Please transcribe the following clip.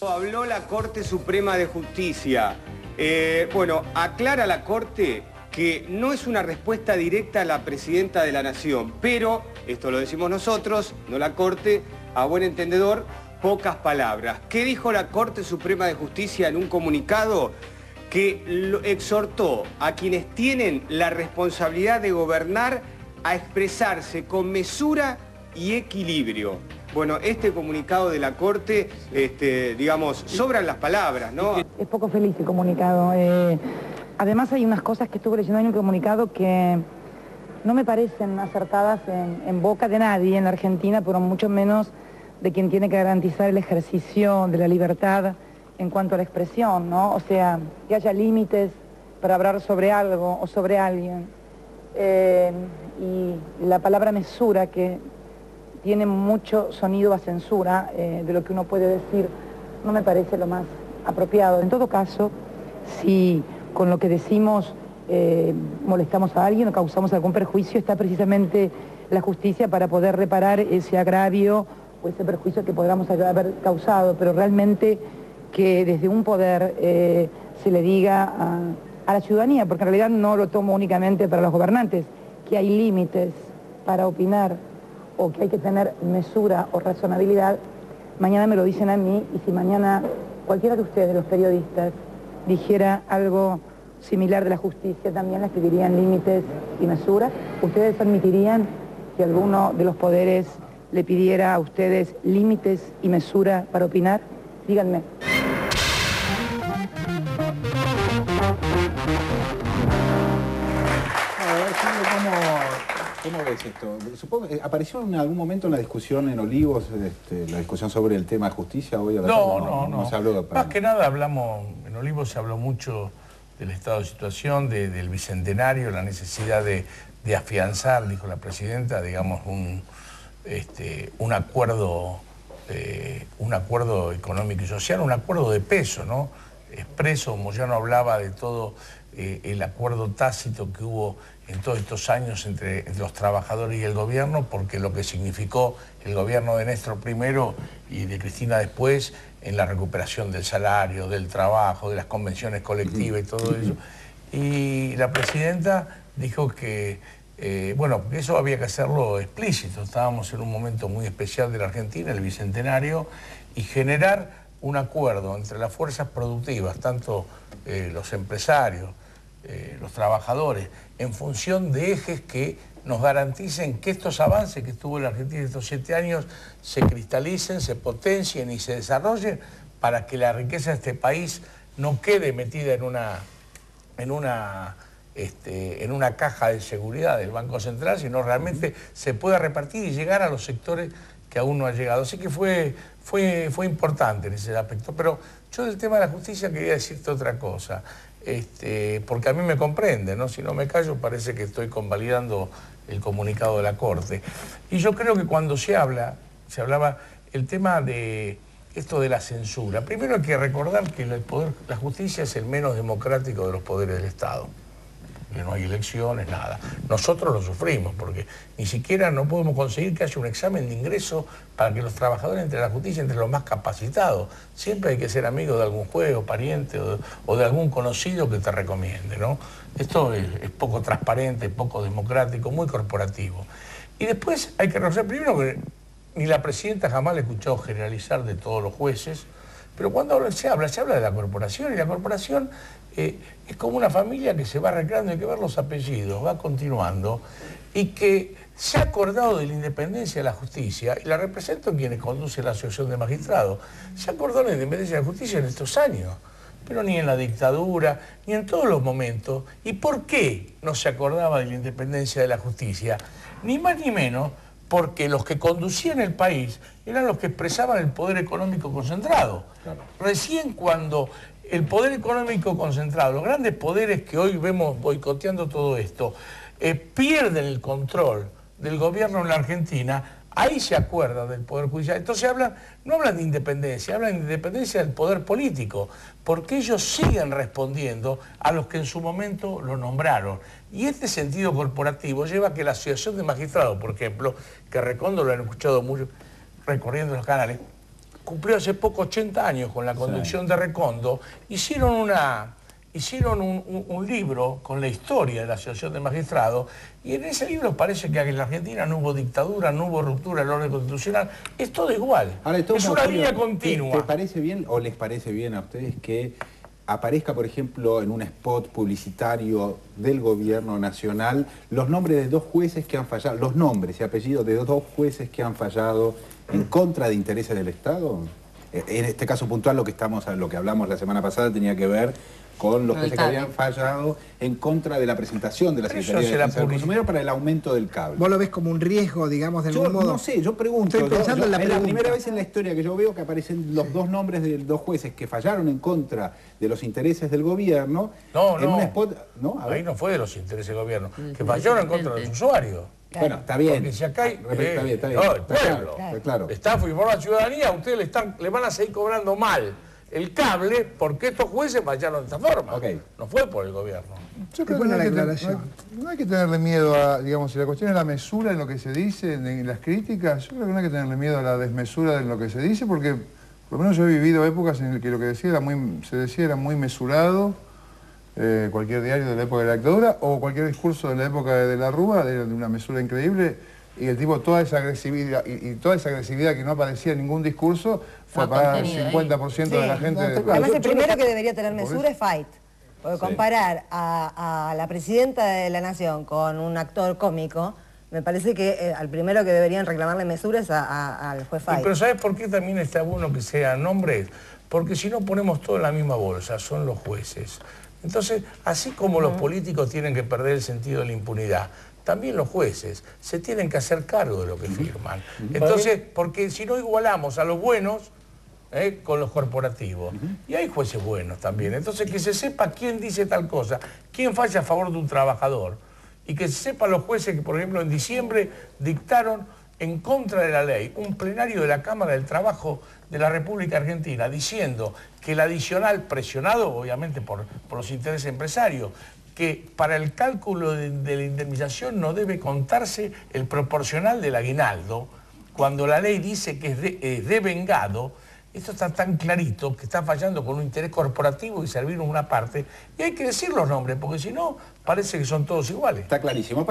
Habló la Corte Suprema de Justicia. Bueno, aclara la Corte que no es una respuesta directa a la Presidenta de la Nación, pero, esto lo decimos nosotros, no la Corte, a buen entendedor, pocas palabras. ¿Qué dijo la Corte Suprema de Justicia en un comunicado? Que exhortó a quienes tienen la responsabilidad de gobernar a expresarse con mesura y equilibrio. Bueno, este comunicado de la Corte, digamos, sobran las palabras, ¿no? Es poco feliz el comunicado. Además hay unas cosas que estuve leyendo en un comunicado que no me parecen acertadas en boca de nadie en la Argentina, pero mucho menos de quien tiene que garantizar el ejercicio de la libertad en cuanto a la expresión, ¿no? O sea, que haya límites para hablar sobre algo o sobre alguien. Y la palabra mesura, que tiene mucho sonido a censura de lo que uno puede decir, no me parece lo más apropiado. En todo caso, si con lo que decimos molestamos a alguien o causamos algún perjuicio, está precisamente la justicia para poder reparar ese agravio o ese perjuicio que podamos haber causado, pero realmente que desde un poder se le diga a la ciudadanía, porque en realidad no lo tomo únicamente para los gobernantes, que hay límites para opinar o que hay que tener mesura o razonabilidad. Mañana me lo dicen a mí, y si mañana cualquiera de ustedes, los periodistas, dijera algo similar de la justicia, también les pedirían límites y mesura. ¿Ustedes admitirían que alguno de los poderes le pidiera a ustedes límites y mesura para opinar? Díganme. ¿Cómo ves esto? Supongo que apareció en algún momento en la discusión en Olivos, la discusión sobre el tema de justicia hoy a la tarde. No se habló Más que nada hablamos, en Olivos se habló mucho del estado de situación, del bicentenario, la necesidad de afianzar, dijo la presidenta, digamos, un acuerdo económico y social, un acuerdo de peso, ¿no? Expreso, Moyano hablaba de todo el acuerdo tácito que hubo en todos estos años entre los trabajadores y el gobierno, porque lo que significó el gobierno de Néstor primero y de Cristina después en la recuperación del salario, del trabajo, de las convenciones colectivas y todo eso. Y la presidenta dijo que, bueno, que eso había que hacerlo explícito. Estábamos en un momento muy especial de la Argentina, el bicentenario, y generar un acuerdo entre las fuerzas productivas, tanto los empresarios, los trabajadores, en función de ejes que nos garanticen que estos avances que tuvo la Argentina estos 7 años se cristalicen, se potencien y se desarrollen para que la riqueza de este país no quede metida en una caja de seguridad del Banco Central, sino realmente se pueda repartir y llegar a los sectores que aún no ha llegado. Así que fue importante en ese aspecto. Pero yo del tema de la justicia quería decirte otra cosa. Porque a mí me comprende, ¿no? Si no me callo parece que estoy convalidando el comunicado de la Corte. Y yo creo que cuando se hablaba el tema de esto de la censura. Primero hay que recordar que la justicia es el menos democrático de los poderes del Estado. Que no hay elecciones, nada. Nosotros lo sufrimos porque ni siquiera no podemos conseguir que haya un examen de ingreso para que los trabajadores entren a la justicia entre los más capacitados. Siempre hay que ser amigo de algún juez o pariente o de algún conocido que te recomiende, ¿no? Esto es poco transparente, poco democrático, muy corporativo. Y después hay que reconocer primero que ni la presidenta jamás le escuchó generalizar de todos los jueces, pero cuando se habla de la corporación, y la corporación es como una familia que se va recreando, hay que ver los apellidos, va continuando, y que se ha acordado de la independencia de la justicia, y la represento quienes conducen la Asociación de Magistrados, se acordó de la independencia de la justicia en estos años, pero ni en la dictadura, ni en todos los momentos. ¿Y por qué no se acordaba de la independencia de la justicia? Ni más ni menos porque los que conducían el país eran los que expresaban el poder económico concentrado. Claro. Recién cuando el poder económico concentrado, los grandes poderes que hoy vemos boicoteando todo esto, pierden el control del gobierno en la Argentina, ahí se acuerda del Poder Judicial. Entonces no hablan de independencia, hablan de independencia del poder político, porque ellos siguen respondiendo a los que en su momento lo nombraron. Y este sentido corporativo lleva a que la Asociación de Magistrados, por ejemplo, que Recondo lo han escuchado mucho recorriendo los canales, cumplió hace poco 80 años con la conducción de Recondo, hicieron un libro con la historia de la Asociación de Magistrados, y en ese libro parece que en la Argentina no hubo dictadura, no hubo ruptura del orden constitucional, es todo igual. Ahora, es una línea continua. ¿Te parece bien o les parece bien a ustedes que aparezca, por ejemplo, en un spot publicitario del gobierno nacional los nombres de 2 jueces que han fallado, los nombres y apellidos de 2 jueces que han fallado en contra de intereses del Estado? En este caso puntual, lo que hablamos la semana pasada tenía que ver con los jueces que habían fallado en contra de la presentación de la Secretaría de Defensa del Consumidor para el aumento del cable. ¿Vos lo ves como un riesgo, digamos, de algún modo? No sé, yo pregunto. Estoy pensando en la es pregunta. la primera vez en la historia que yo veo que aparecen los 2 nombres de 2 jueces que fallaron en contra de los intereses del gobierno. En un spot. ¿No? Ahí no fue de los intereses del gobierno, que fallaron en contra de los usuarios. Claro. Bueno, está bien. Porque si acá hay, está bien. No, el pueblo. Claro. Está por la ciudadanía, ustedes le van a seguir cobrando mal el cable porque estos jueces fallaron de esta forma. No fue por el gobierno. Yo creo que no hay que tenerle miedo a, digamos, si la cuestión es la mesura en lo que se dice, en las críticas, yo creo que no hay que tenerle miedo a la desmesura en lo que se dice, porque por lo menos yo he vivido épocas en las que lo que se decía era muy mesurado. Cualquier diario de la época de la dictadura o cualquier discurso de la época de la Rúa era de una mesura increíble, y el tipo toda esa agresividad y toda esa agresividad que no aparecía en ningún discurso fue para el 50% de la gente. Además, el primero que debería tener mesura es Fight. Porque comparar a la presidenta de la Nación con un actor cómico, me parece que al primero que deberían reclamarle mesura es al juez Fight. Pero ¿sabes por qué también está bueno que sean nombres? Porque si no ponemos todo en la misma bolsa, son los jueces. Entonces, así como los políticos tienen que perder el sentido de la impunidad, también los jueces se tienen que hacer cargo de lo que firman. Entonces, porque si no igualamos a los buenos con los corporativos. Y hay jueces buenos también. Entonces, que se sepa quién dice tal cosa, quién falla a favor de un trabajador. Y que se sepan los jueces que, por ejemplo, en diciembre dictaron en contra de la ley un plenario de la Cámara del Trabajo de la República Argentina diciendo que el adicional, presionado obviamente por los intereses empresarios, que para el cálculo de la indemnización no debe contarse el proporcional del aguinaldo, cuando la ley dice que es devengado. Esto está tan clarito que está fallando con un interés corporativo y servirnos una parte, y hay que decir los nombres, porque si no, parece que son todos iguales. Está clarísimo.